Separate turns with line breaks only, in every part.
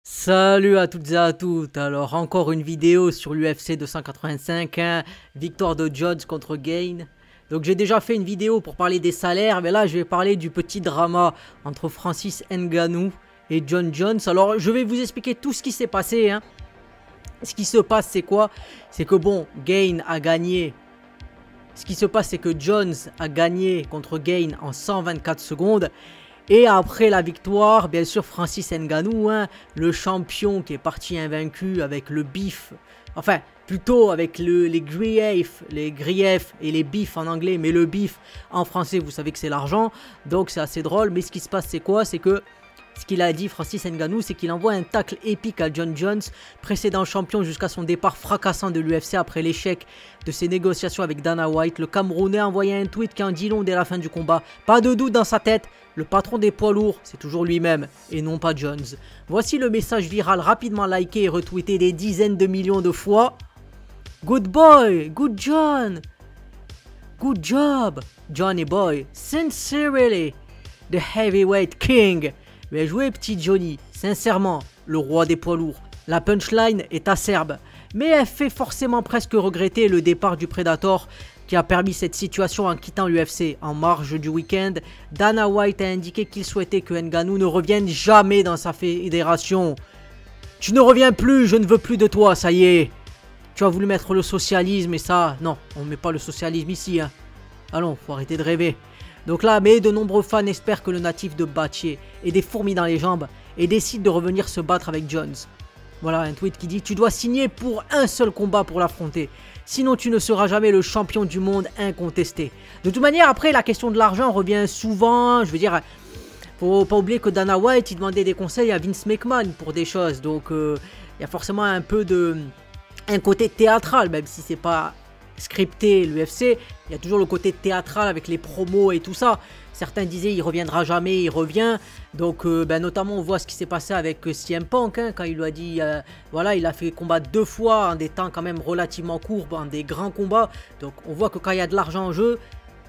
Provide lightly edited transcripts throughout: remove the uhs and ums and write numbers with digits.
Salut à toutes et à tous, alors encore une vidéo sur l'UFC 285, victoire de Jones contre Gane. Donc j'ai déjà fait une vidéo pour parler des salaires, mais là je vais parler du petit drama entre Francis Ngannou et John Jones. Alors je vais vous expliquer tout ce qui s'est passé. Ce qui se passe c'est quoi? C'est que bon, Gane a gagné. Ce qui se passe c'est que Jones a gagné contre Gane en 124 secondes. Et après la victoire, bien sûr, Francis Ngannou, le champion qui est parti invaincu avec le bif, enfin, plutôt avec les griefs et les bifs en anglais, mais le bif en français, vous savez que c'est l'argent, donc c'est assez drôle. Mais ce qui se passe, c'est quoi? C'est que ce qu'il a dit, Francis Ngannou, c'est qu'il envoie un tacle épique à John Jones, précédent champion jusqu'à son départ fracassant de l'UFC après l'échec de ses négociations avec Dana White. Le Camerounais a envoyé un tweet qui en dit long dès la fin du combat. Pas de doute dans sa tête, le patron des poids lourds, c'est toujours lui-même et non pas Jones. Voici le message viral rapidement liké et retweeté des dizaines de millions de fois. Good boy, good John, good job, Johnny boy, sincerely, the heavyweight king. Bien joué petit Johnny, sincèrement, le roi des poids lourds. La punchline est acerbe, mais elle fait forcément presque regretter le départ du Predator qui a permis cette situation en quittant l'UFC. En marge du week-end, Dana White a indiqué qu'il souhaitait que Ngannou ne revienne jamais dans sa fédération. Tu ne reviens plus, je ne veux plus de toi, ça y est. Tu as voulu mettre le socialisme et ça, non, on ne met pas le socialisme ici. Allons, faut arrêter de rêver. Donc là, mais de nombreux fans espèrent que le natif de Battier ait des fourmis dans les jambes et décide de revenir se battre avec Jones. Voilà un tweet qui dit « Tu dois signer pour un seul combat pour l'affronter. Sinon tu ne seras jamais le champion du monde incontesté. » De toute manière, après, la question de l'argent revient souvent. Je veux dire, faut pas oublier que Dana White, il demandait des conseils à Vince McMahon pour des choses. Donc, il y a forcément un peu de... un côté théâtral, même si c'est pas scripté l'UFC, il y a toujours le côté théâtral avec les promos et tout ça. Certains disaient il reviendra jamais, il revient. Donc notamment on voit ce qui s'est passé avec CM Punk quand il lui a dit voilà, il a fait combattre 2 fois en des temps quand même relativement courts, en des grands combats. Donc on voit que quand il y a de l'argent en jeu,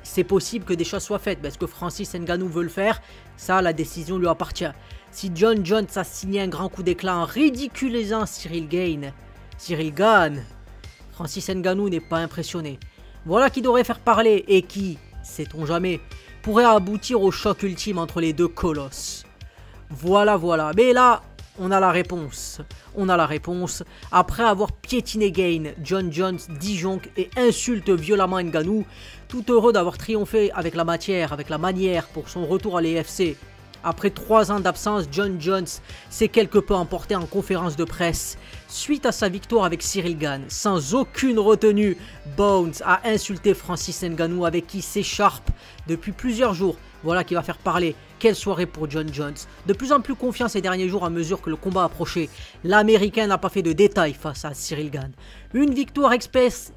c'est possible que des choses soient faites. Est-ce que Francis Ngannou veut le faire? Ça, la décision lui appartient. Si John Jones a signé un grand coup d'éclat en ridiculisant Cyril Gane, Francis Ngannou n'est pas impressionné. Voilà qui devrait faire parler et qui, sait-on jamais, pourrait aboutir au choc ultime entre les deux colosses. Voilà. Mais là, on a la réponse. Après avoir piétiné Gane, John Jones disjoncte et insulte violemment Ngannou, tout heureux d'avoir triomphé avec la manière pour son retour à l'UFC. Après 3 ans d'absence, John Jones s'est quelque peu emporté en conférence de presse. Suite à sa victoire avec Cyril Gane, sans aucune retenue, Bones a insulté Francis Ngannou avec qui s'écharpe depuis plusieurs jours. Voilà qui va faire parler. Quelle soirée pour John Jones. De plus en plus confiant ces derniers jours à mesure que le combat approchait. L'Américain n'a pas fait de détails face à Cyril Gane. Une victoire express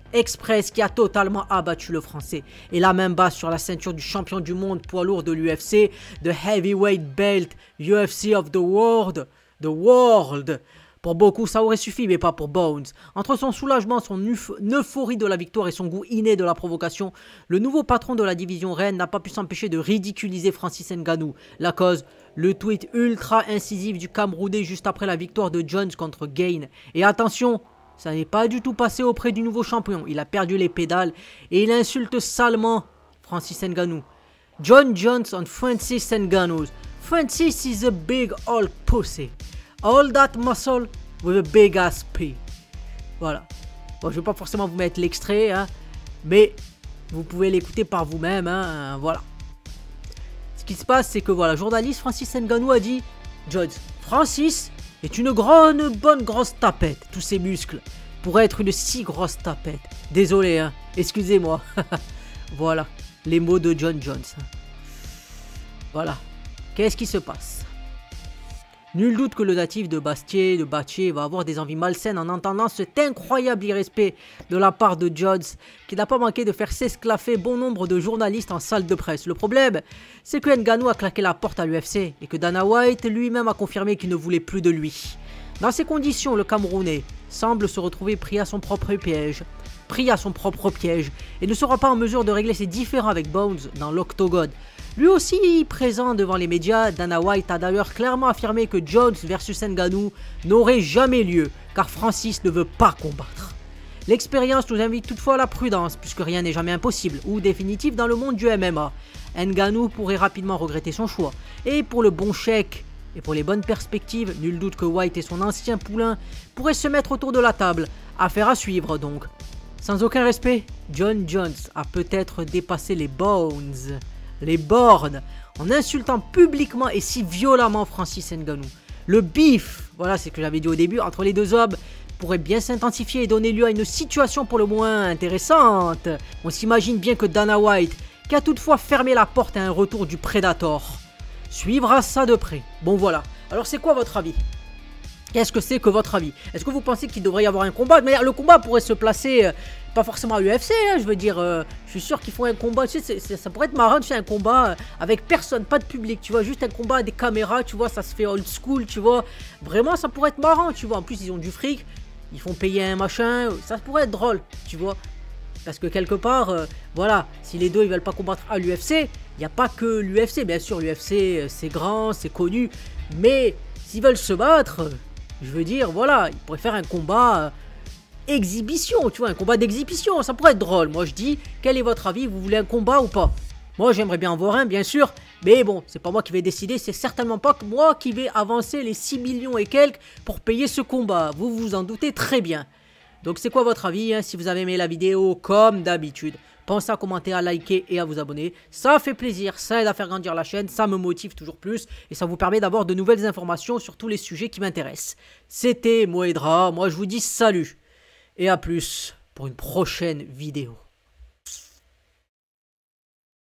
qui a totalement abattu le Français. Et la main basse sur la ceinture du champion du monde poids lourd de l'UFC, the heavyweight belt UFC of the world. Pour beaucoup, ça aurait suffi, mais pas pour Bones. Entre son soulagement, son euphorie de la victoire et son goût inné de la provocation, le nouveau patron de la division reine n'a pas pu s'empêcher de ridiculiser Francis Ngannou. La cause, le tweet ultra incisif du Camerounais juste après la victoire de Jones contre Gane. Et attention, ça n'est pas du tout passé auprès du nouveau champion. Il a perdu les pédales et il insulte salement Francis Ngannou. John Jones on Francis Ngannou. Francis is a big old pussy. All that muscle with a big ass P. Voilà. Bon, je vais pas forcément vous mettre l'extrait, mais vous pouvez l'écouter par vous-même, voilà. Ce qui se passe, c'est que voilà, journaliste Francis Ngannou a dit Jones, Francis est une bonne grosse tapette. Tous ses muscles pourraient être une si grosse tapette. Désolé, excusez-moi. Voilà, les mots de John Jones. Voilà. Qu'est-ce qui se passe? Nul doute que le natif de Battier va avoir des envies malsaines en entendant cet incroyable irrespect de la part de Jones, qui n'a pas manqué de faire s'esclaffer bon nombre de journalistes en salle de presse. Le problème, c'est que Ngannou a claqué la porte à l'UFC et que Dana White lui-même a confirmé qu'il ne voulait plus de lui. Dans ces conditions, le Camerounais semble se retrouver pris à son propre piège et ne sera pas en mesure de régler ses différends avec Bones dans l'octogone. Lui aussi présent devant les médias, Dana White a d'ailleurs clairement affirmé que Jones versus Ngannou n'aurait jamais lieu, car Francis ne veut pas combattre. L'expérience nous invite toutefois à la prudence, puisque rien n'est jamais impossible ou définitif dans le monde du MMA. Ngannou pourrait rapidement regretter son choix, et pour le bon chèque et pour les bonnes perspectives, nul doute que White et son ancien poulain pourraient se mettre autour de la table. Affaire à suivre donc. Sans aucun respect, John Jones a peut-être dépassé les bones, les bornes, en insultant publiquement et si violemment Francis Ngannou. Le beef, voilà c'est ce que j'avais dit au début, entre les deux hommes pourrait bien s'intensifier et donner lieu à une situation pour le moins intéressante. On s'imagine bien que Dana White, qui a toutefois fermé la porte à un retour du Predator, suivra ça de près. Bon voilà, alors c'est quoi votre avis? Qu'est-ce que c'est que votre avis? Est-ce que vous pensez qu'il devrait y avoir un combat? Mais le combat pourrait se placer, pas forcément à l'UFC, hein, je veux dire, je suis sûr qu'il faut un combat, tu sais, ça pourrait être marrant, tu sais, un combat avec personne, pas de public, tu vois, juste un combat à des caméras, tu vois, ça se fait old school, tu vois, vraiment ça pourrait être marrant, tu vois, en plus ils ont du fric, ils font payer un machin, ça pourrait être drôle, tu vois, parce que quelque part, voilà, si les deux ils veulent pas combattre à l'UFC, il n'y a pas que l'UFC, bien sûr, l'UFC c'est grand, c'est connu, mais s'ils veulent se battre, je veux dire, voilà, ils pourraient faire un combat exhibition, tu vois, un combat d'exhibition, ça pourrait être drôle. Moi je dis, quel est votre avis, vous voulez un combat ou pas? Moi j'aimerais bien en voir un, bien sûr, mais bon, c'est pas moi qui vais décider, c'est certainement pas moi qui vais avancer les 6 millions et quelques pour payer ce combat, vous vous en doutez très bien. Donc c'est quoi votre avis, hein? Si vous avez aimé la vidéo, comme d'habitude, pensez à commenter, à liker et à vous abonner. Ça fait plaisir, ça aide à faire grandir la chaîne, ça me motive toujours plus. Et ça vous permet d'avoir de nouvelles informations sur tous les sujets qui m'intéressent. C'était Moedra, moi je vous dis salut. Et à plus pour une prochaine vidéo.